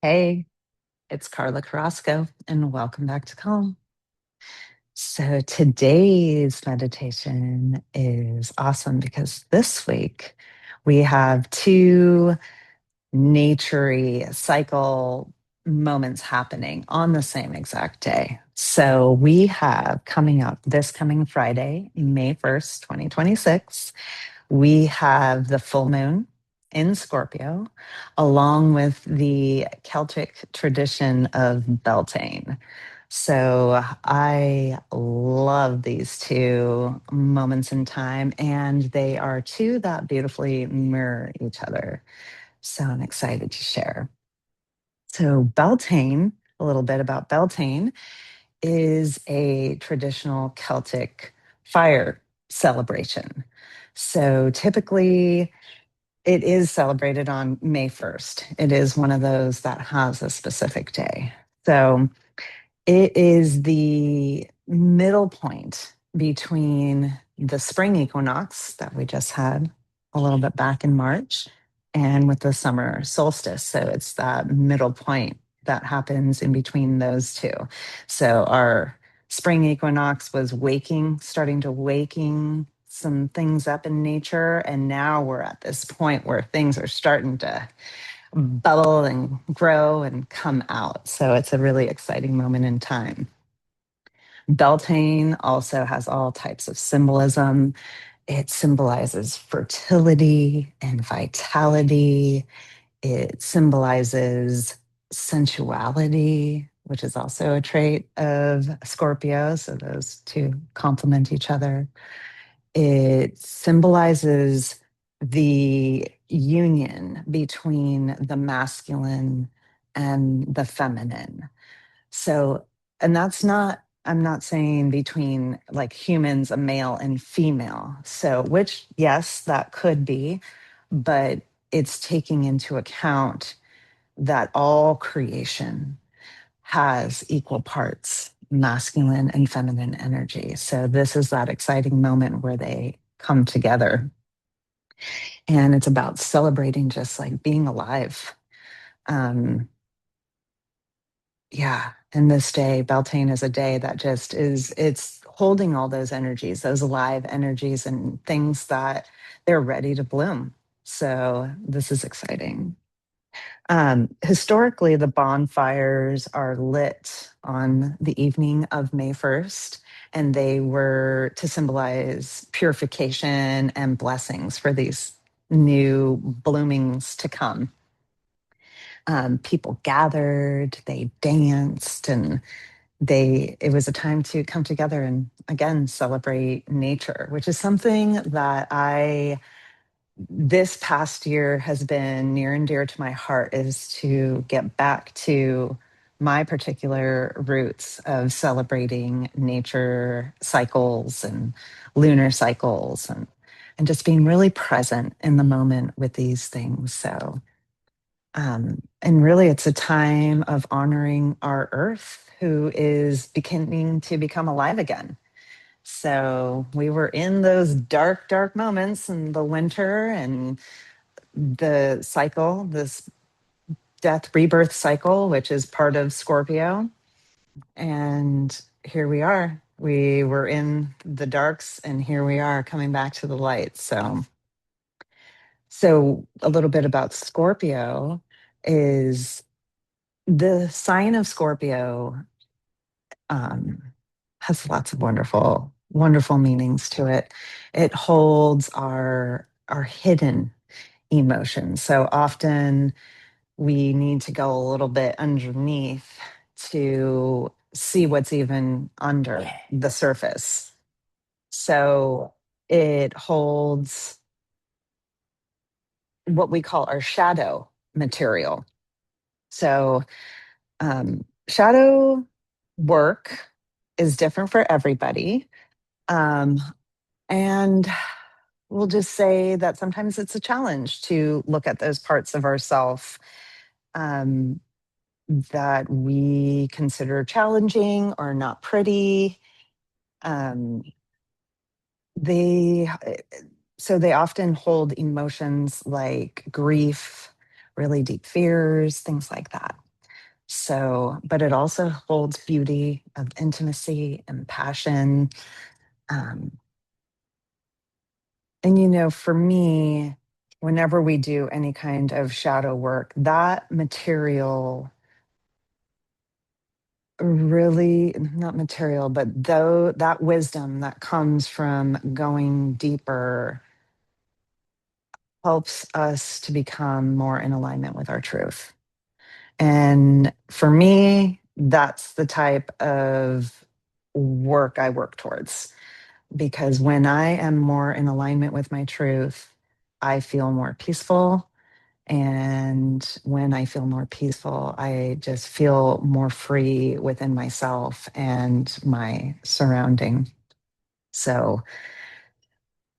Hey, it's Carla Carrasco, and welcome back to Calm. So, today's meditation is awesome because this week we have two naturey cycle moments happening on the same exact day. So, we have coming up this coming Friday, May 1st, 2026, we have the full moon in Scorpio, along with the Celtic tradition of Beltane. So I love these two moments in time, and they are two that beautifully mirror each other. So I'm excited to share. So, Beltane, a little bit about Beltane, is a traditional Celtic fire celebration. So typically, it is celebrated on May 1st. It is one of those that has a specific day. So it is the middle point between the spring equinox that we just had a little bit back in March and with the summer solstice. So it's that middle point that happens in between those two. So our spring equinox was starting to waking some things up in nature. And now we're at this point where things are starting to bubble and grow and come out. So it's a really exciting moment in time. Beltane also has all types of symbolism. It symbolizes fertility and vitality. It symbolizes sensuality, which is also a trait of Scorpio. So those two complement each other. It symbolizes the union between the masculine and the feminine. So, and that's not, I'm not saying between like humans, a male and female. So, which, yes, that could be, but it's taking into account that all creation has equal parts masculine and feminine energy. So this is that exciting moment where they come together. And it's about celebrating just like being alive. Um, yeah. And this day, Beltane is a day that just is, it's holding all those energies, those alive energies and things that they're ready to bloom. So this is exciting. Historically, the bonfires are lit on the evening of May 1st, and they were to symbolize purification and blessings for these new bloomings to come. People gathered, they danced, and it was a time to come together and again celebrate nature, which is something that I this past year has been near and dear to my heart, is to get back to my particular roots of celebrating nature cycles and lunar cycles and just being really present in the moment with these things. So and really it's a time of honoring our earth, who is beginning to become alive again. So we were in those dark moments in the winter, and the cycle, this death rebirth cycle, which is part of Scorpio. And here we are. We were in the darks, and here we are coming back to the light. So a little bit about Scorpio is the sign of Scorpio um, has lots of wonderful meanings to it. It holds our hidden emotions. So often we need to go a little bit underneath to see what's even under the surface. So it holds what we call our shadow material. So shadow work is different for everybody. Um, and we'll just say that sometimes it's a challenge to look at those parts of ourself um, that we consider challenging or not pretty. Um, they they often hold emotions like grief, really deep fears, things like that. So, but it also holds beauty of intimacy and passion. Um, and for me, whenever we do any kind of shadow work, that material really, not material, but though that wisdom that comes from going deeper helps us to become more in alignment with our truth. And for me, that's the type of work I work towards. Because when I am more in alignment with my truth, I feel more peaceful. And when I feel more peaceful, I just feel more free within myself and my surrounding. So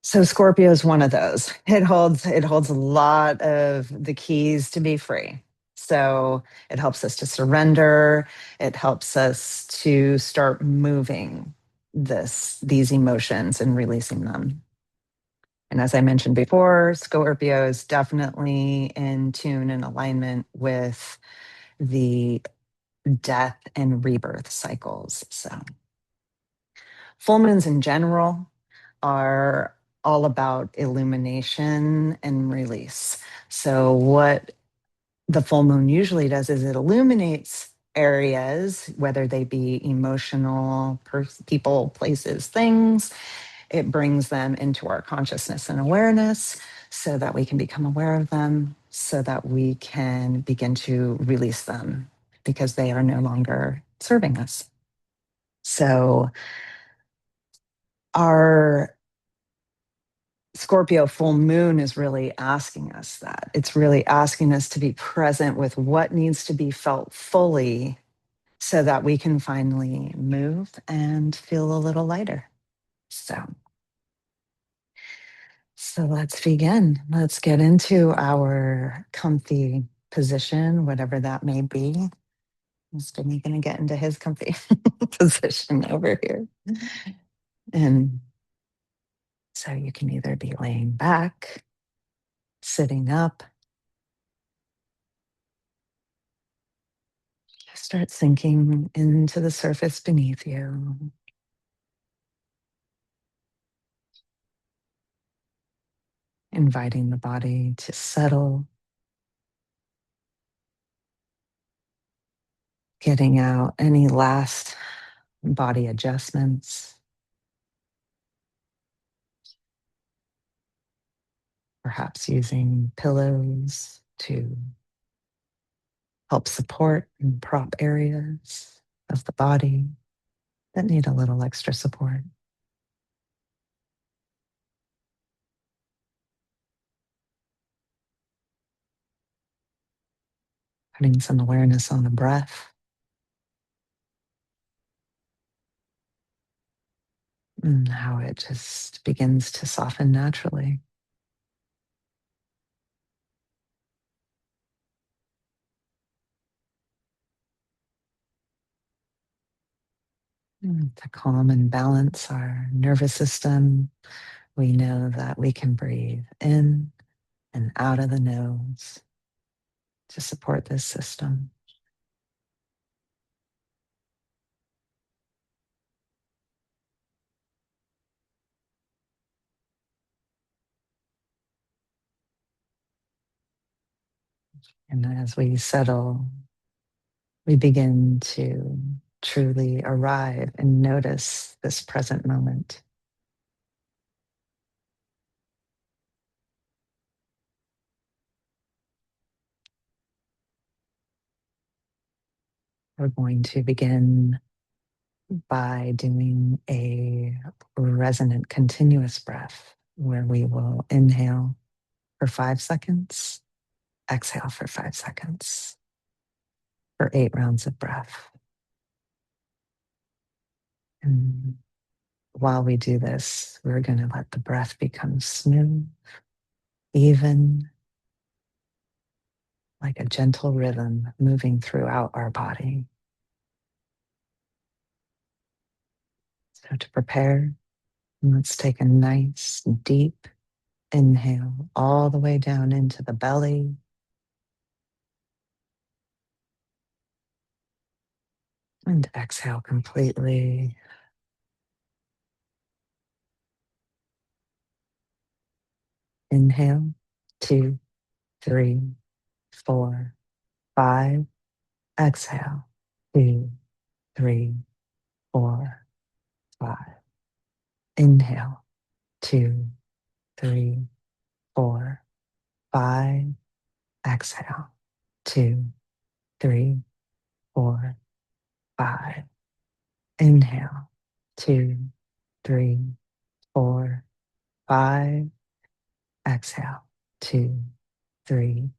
Scorpio is one of those. It holds a lot of the keys to be free. So it helps us to surrender. It helps us to start moving these emotions and releasing them. And as I mentioned before, Scorpio is definitely in tune and alignment with the death and rebirth cycles. So full moons in general are all about illumination and release. So, what the full moon usually does is it illuminates areas, whether they be emotional, people, places, things. It brings them into our consciousness and awareness so that we can become aware of them, so that we can begin to release them because they are no longer serving us. So, our Scorpio full moon is really asking us that. It's really asking us to be present with what needs to be felt fully so that we can finally move and feel a little lighter. So let's begin. Let's get into our comfy position, whatever that may be. Is Vinny going to get into his comfy position over here? And so you can either be laying back, sitting up. Start sinking into the surface beneath you, inviting the body to settle, getting out any last body adjustments, perhaps using pillows to help support and prop areas of the body that need a little extra support. Putting some awareness on the breath and how it just begins to soften naturally. To calm and balance our nervous system, we know that we can breathe in and out of the nose to support this system. And as we settle, we begin to truly arrive and notice this present moment. We're going to begin by doing a resonant continuous breath where we will inhale for 5 seconds, exhale for 5 seconds for 8 rounds of breath. And while we do this, we're going to let the breath become smooth, even, like a gentle rhythm moving throughout our body. So to prepare, let's take a nice deep inhale all the way down into the belly. And exhale completely. Inhale, 2, 3, 4, 5. Exhale, 2, 3, 4, 5. Inhale, 2, 3, 4, 5. Exhale, 2, 3, 4, 5. Inhale, 2, 3, 4, 5. Exhale, 2, 3,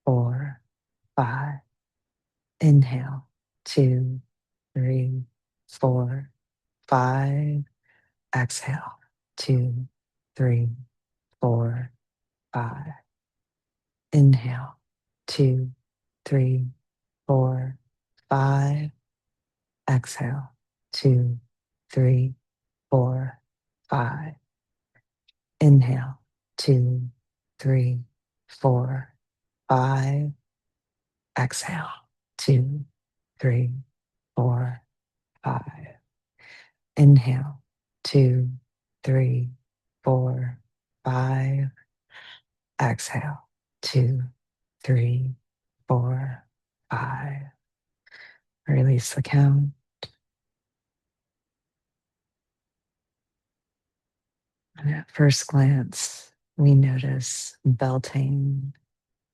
4, 5. Inhale, 2, 3, 4, 5. Exhale, 2, 3, 4, 5. Inhale, 2, 3, 4, 5. Exhale, 2, 3, 4, 5. Inhale, 2, 3, 4, 5. Exhale, 2, 3, 4, 5. Inhale, 2, 3, 4, 5. Exhale, 2, 3, 4, 5. Release the count. And at first glance, we notice Beltane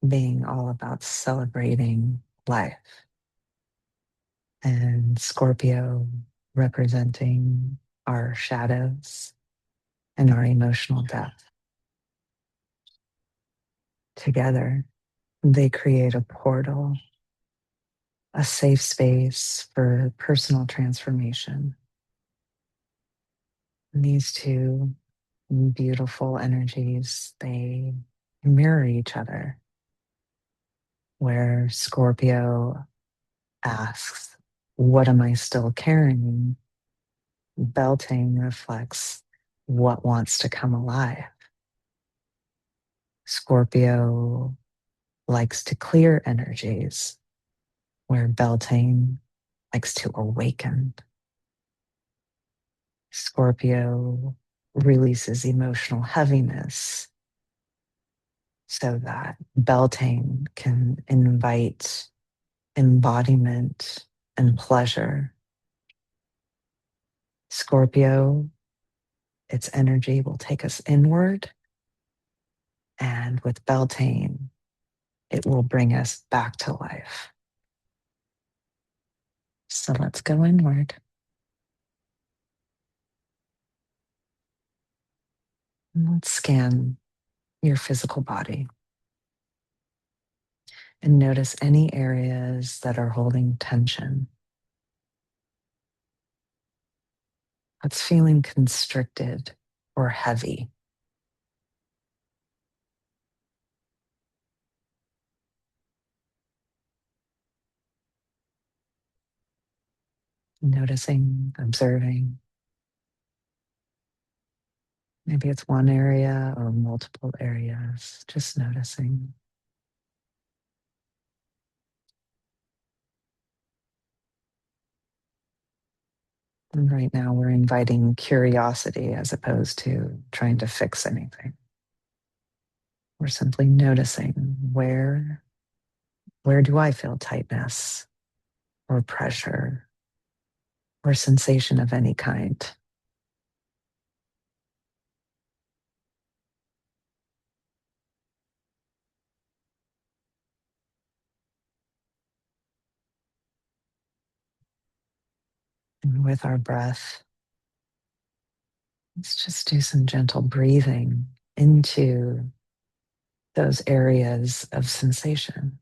being all about celebrating life, and Scorpio representing our shadows and our emotional depth. Together, they create a portal, a safe space for personal transformation. And these two beautiful energies, they mirror each other, where Scorpio asks, what am I still carrying? Beltane reflects what wants to come alive. Scorpio likes to clear energies, where Beltane likes to awaken. Scorpio releases emotional heaviness so that Beltane can invite embodiment and pleasure. Scorpio, its energy will take us inward, and with Beltane, it will bring us back to life. So let's go inward. And let's scan your physical body and notice any areas that are holding tension. What's feeling constricted or heavy? Noticing, observing. Maybe it's one area or multiple areas, just noticing. And right now we're inviting curiosity as opposed to trying to fix anything. We're simply noticing where do I feel tightness or pressure or sensation of any kind? And with our breath, let's just do some gentle breathing into those areas of sensation.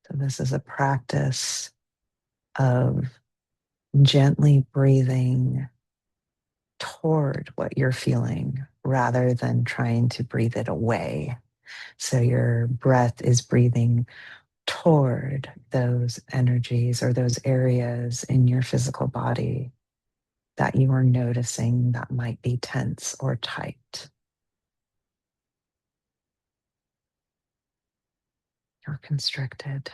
So this is a practice of gently breathing toward what you're feeling rather than trying to breathe it away. So your breath is breathing toward those energies or those areas in your physical body that you are noticing that might be tense or tight or constricted.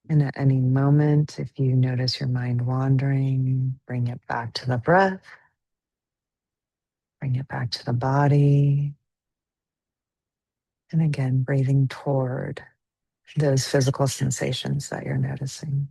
And at any moment, if you notice your mind wandering, bring it back to the breath, bring it back to the body. And again, breathing toward those physical sensations that you're noticing.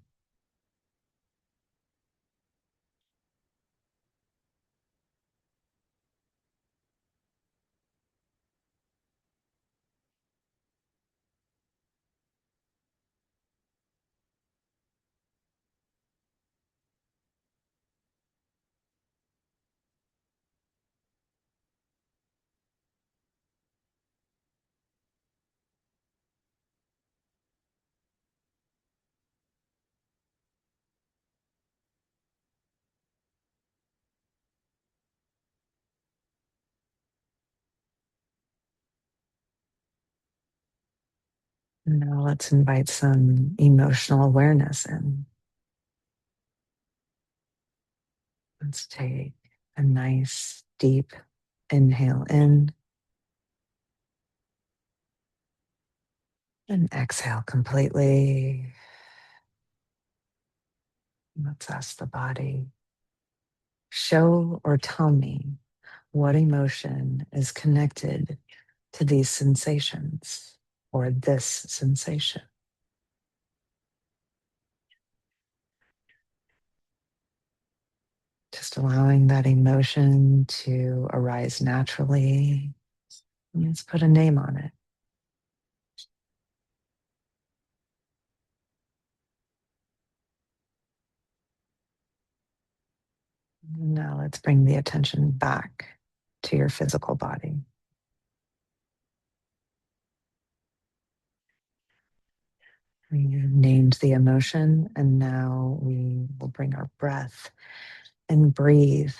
Now let's invite some emotional awareness in. Let's take a nice deep inhale in and exhale completely. Let's ask the body, show or tell me what emotion is connected to these sensations or this sensation. Just allowing that emotion to arise naturally. Let's put a name on it. Now let's bring the attention back to your physical body. We named the emotion, and now we will bring our breath and breathe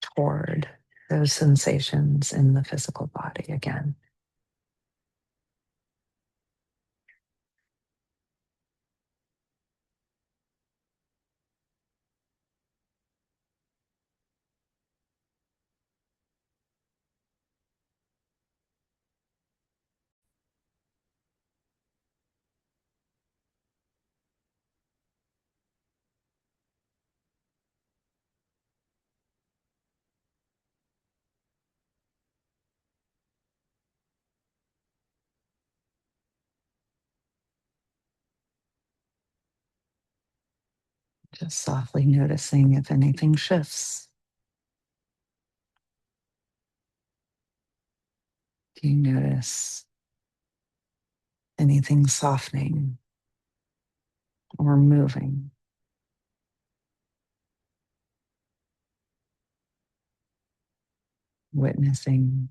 toward those sensations in the physical body again. Just softly noticing if anything shifts. Do you notice anything softening or moving? Witnessing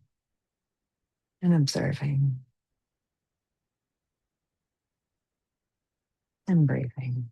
and observing and breathing.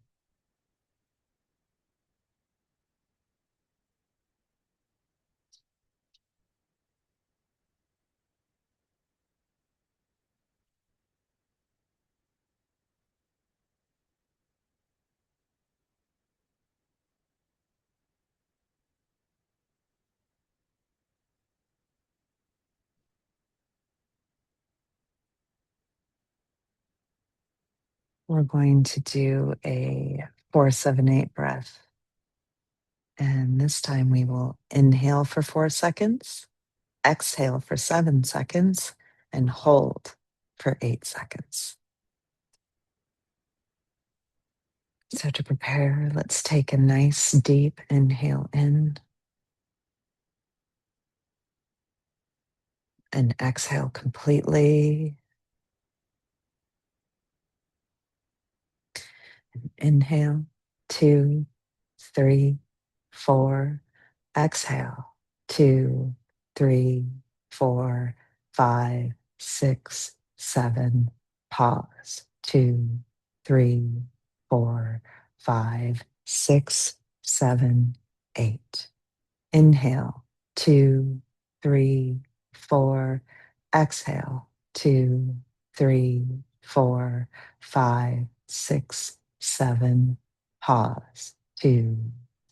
We're going to do a 4-7-8 breath. And this time we will inhale for 4 seconds, exhale for 7 seconds, and hold for 8 seconds. So to prepare, let's take a nice deep inhale in and exhale completely. Inhale, 2, 3, 4. Exhale, 2, 3, 4, 5, 6, 7. Pause, 2, 3, 4, 5, 6, 7, 8. Inhale, 2, 3, 4. Exhale, 2, 3, 4, 5, 6, 7. Pause, 2,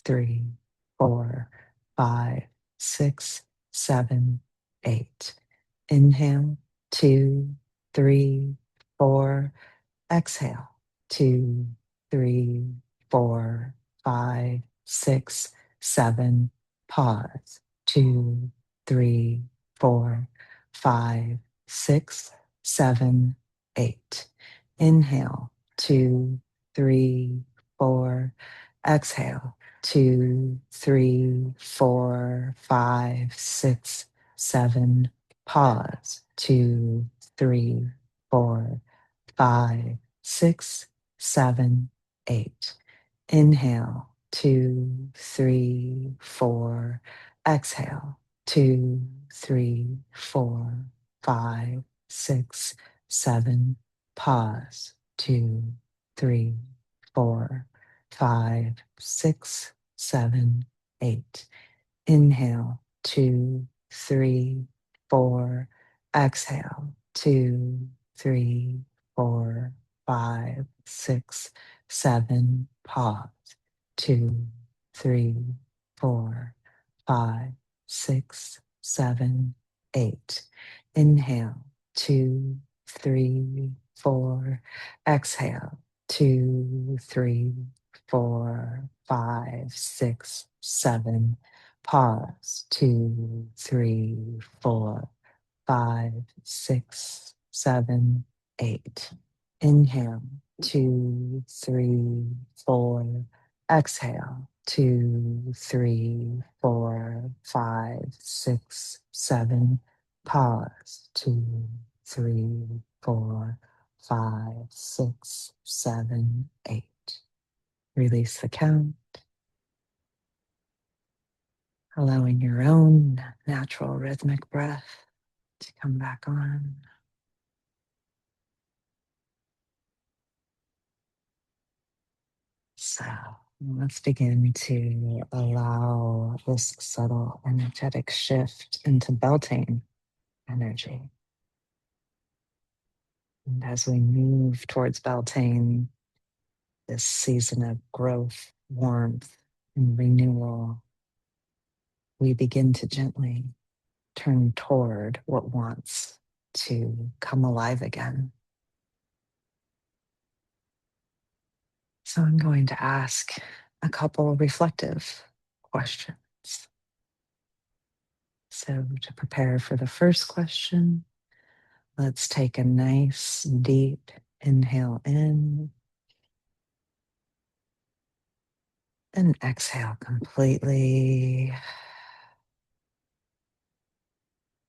3, 4, 5, 6, 7, 8. Inhale, 2, 3, 4. Exhale, 2, 3, 4, 5, 6, 7. Pause, 2, 3, 4, 5, 6, 7, 8. Inhale, 2, 3, 4. Exhale, 2, 3, 4, 5, 6, 7. Pause, 2, 3, 4, 5, 6, 7, 8. Inhale, 2, 3, 4. Exhale, 2, 3, 4, 5, 6, 7. Pause, 2, 3, 4, 5, 6, 7, 8. Inhale, 2, 3, 4. Exhale, 2, 3, 4, 5, 6, 7. Pause, 2, 3, 4, 5, 6, 7, 8. Inhale, 2, 3, 4. Exhale, 2, 3, 4, 5, 6, 7. Pause, 2, 3, 4, 5, 6, 7, 8. Inhale, 2, 3, 4. Exhale, 2, 3, 4, 5, 6, 7. Pause, 2, 3, 4, 5, 6, 7, 8. Release the count, allowing your own natural rhythmic breath to come back on. So let's begin to allow this subtle energetic shift into Beltane energy. And as we move towards Beltane, this season of growth, warmth, and renewal, we begin to gently turn toward what wants to come alive again. So I'm going to ask a couple reflective questions. So to prepare for the first question, let's take a nice deep inhale in and exhale completely.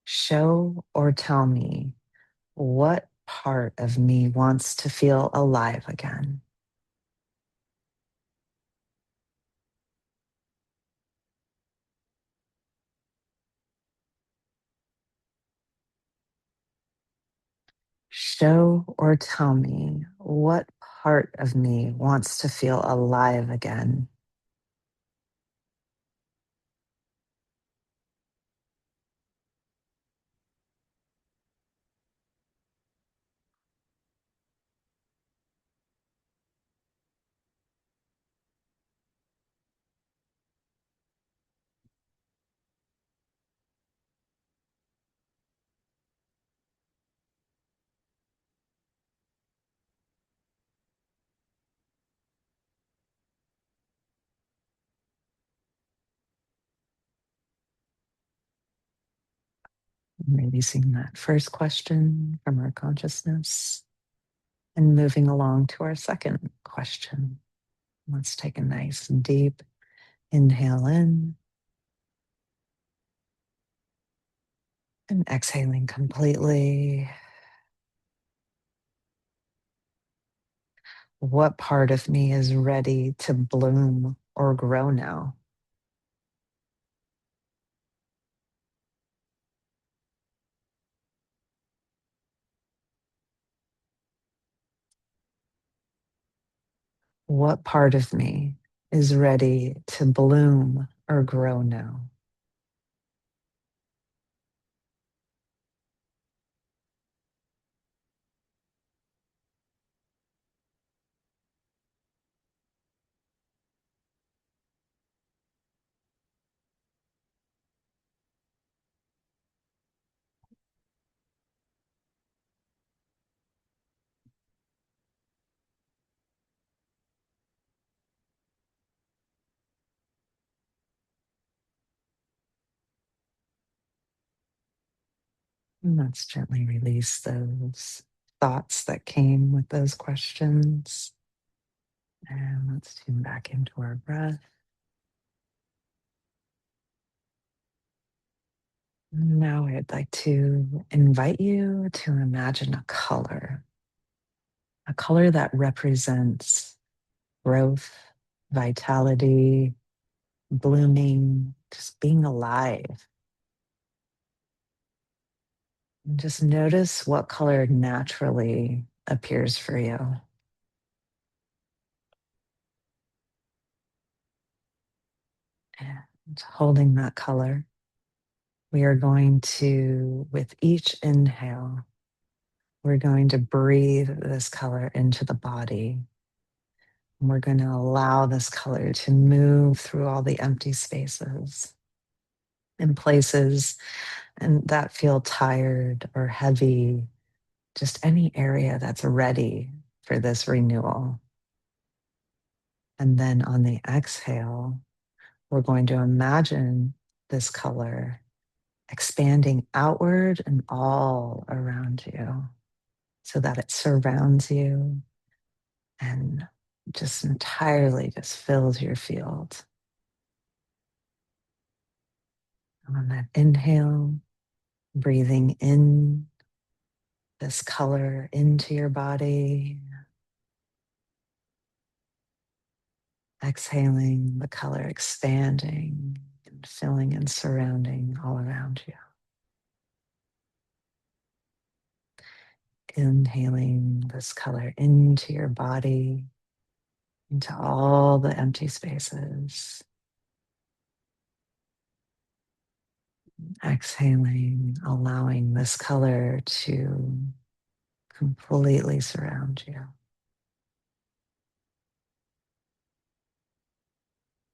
Show or tell me what part of me wants to feel alive again. Show or tell me what part of me wants to feel alive again. Releasing that first question from our consciousness and moving along to our second question. Let's take a nice deep inhale in and exhaling completely. What part of me is ready to bloom or grow now? What part of me is ready to bloom or grow now? And let's gently release those thoughts that came with those questions. And let's tune back into our breath. Now I'd like to invite you to imagine a color that represents growth, vitality, blooming, just being alive. And just notice what color naturally appears for you. And holding that color, we are going to, with each inhale, we're going to breathe this color into the body. And we're going to allow this color to move through all the empty spaces and places and that feel tired or heavy, just any area that's ready for this renewal. And then on the exhale, we're going to imagine this color expanding outward and all around you so that it surrounds you and just entirely just fills your field. On that inhale, breathing in this color into your body, exhaling the color expanding and filling and surrounding all around you. Inhaling this color into your body, into all the empty spaces. Exhaling, allowing this color to completely surround you.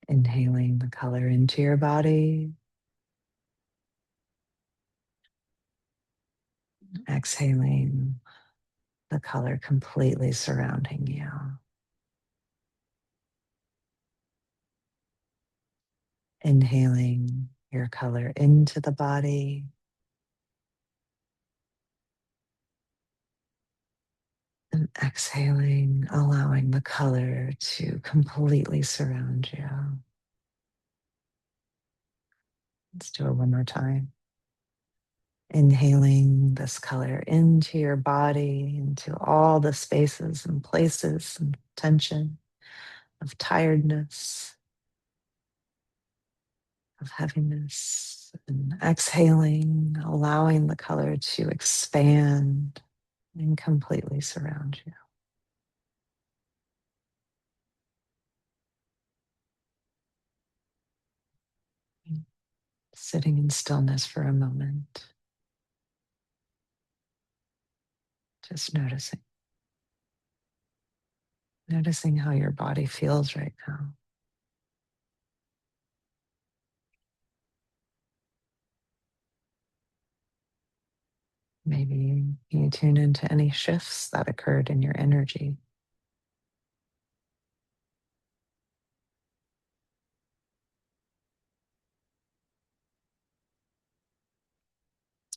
Inhaling the color into your body. Exhaling the color completely surrounding you. Inhaling your color into the body. And exhaling, allowing the color to completely surround you. Let's do it one more time. Inhaling this color into your body, into all the spaces and places and tension of tiredness, of heaviness. And exhaling, allowing the color to expand and completely surround you. Sitting in stillness for a moment, just noticing how your body feels right now. Maybe you tune into any shifts that occurred in your energy.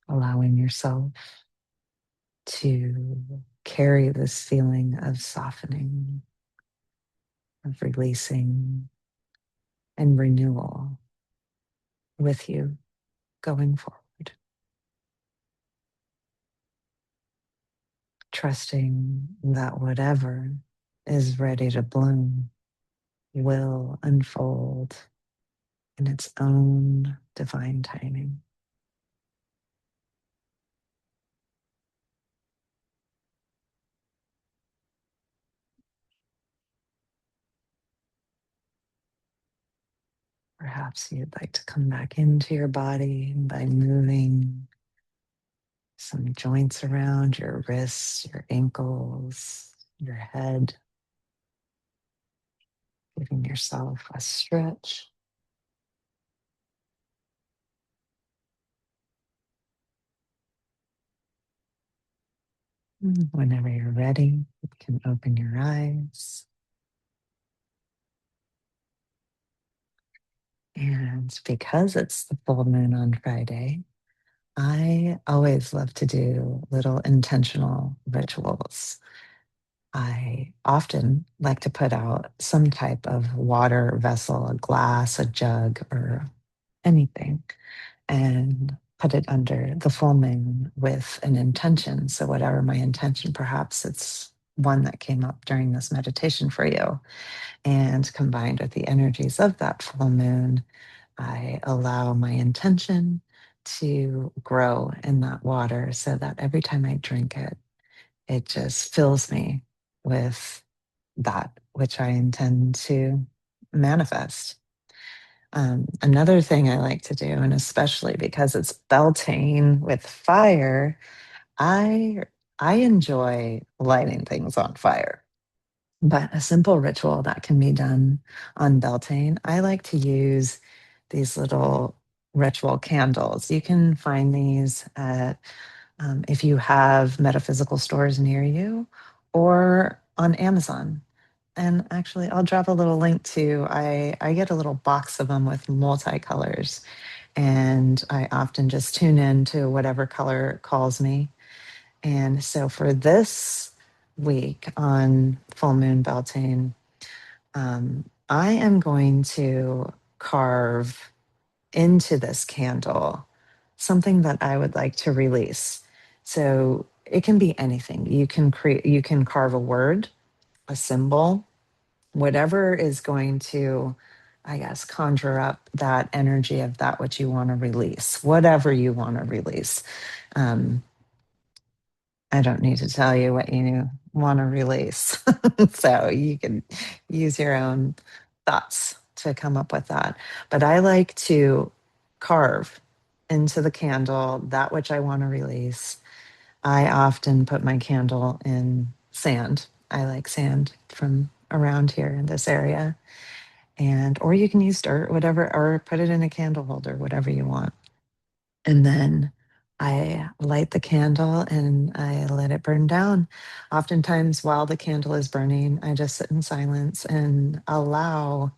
Allowing yourself to carry this feeling of softening, of releasing, and renewal with you going forward. Trusting that whatever is ready to bloom will unfold in its own divine timing. Perhaps you'd like to come back into your body by moving some joints around your wrists, your ankles, your head, giving yourself a stretch. Whenever you're ready, you can open your eyes. And because it's the full moon on Friday, I always love to do little intentional rituals. I often like to put out some type of water vessel, a glass, a jug, or anything, and put it under the full moon with an intention. So, whatever my intention, perhaps it's one that came up during this meditation for you. And combined with the energies of that full moon, I allow my intention to grow in that water so that every time I drink it, it just fills me with that which I intend to manifest. Another thing I like to do, and especially because it's Beltane with fire, I I enjoy lighting things on fire. But a simple ritual that can be done on Beltane, I like to use these little ritual candles. You can find these at if you have metaphysical stores near you or on Amazon. And actually, I'll drop a little link to, I get a little box of them with multicolors, and I often just tune in to whatever color calls me. And so for this week on Full Moon Beltane, I am going to carve into this candle something that I would like to release. So it can be anything. You can carve a word, a symbol, whatever is going to, I guess, conjure up that energy of that which you want to release, whatever you want to release. Um, I don't need to tell you what you want to release. So you can use your own thoughts to come up with that. But I like to carve into the candle that which I want to release. I often put my candle in sand. I like sand from around here in this area. And or you can use dirt, whatever, or put it in a candle holder, whatever you want. And then I light the candle and I let it burn down. Oftentimes, while the candle is burning, I just sit in silence and allow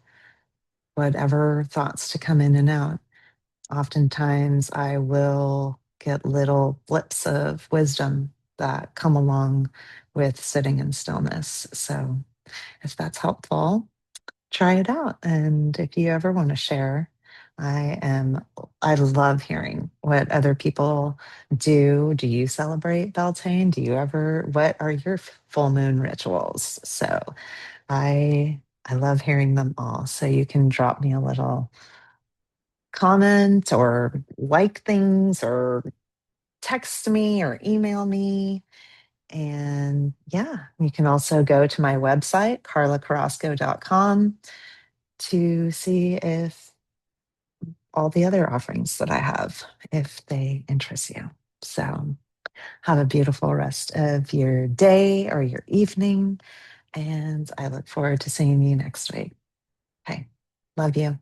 whatever thoughts to come in and out. Oftentimes, I will get little blips of wisdom that come along with sitting in stillness. So, if that's helpful, try it out. And if you ever want to share, I love hearing what other people do. Do you celebrate Beltane? Do you ever, what are your full moon rituals? So I love hearing them all. So you can drop me a little comment or like things or text me or email me. And yeah, you can also go to my website, carlacarrasco.com, to see if all the other offerings that I have, if they interest you. So have a beautiful rest of your day or your evening. And I look forward to seeing you next week. Okay. Love you.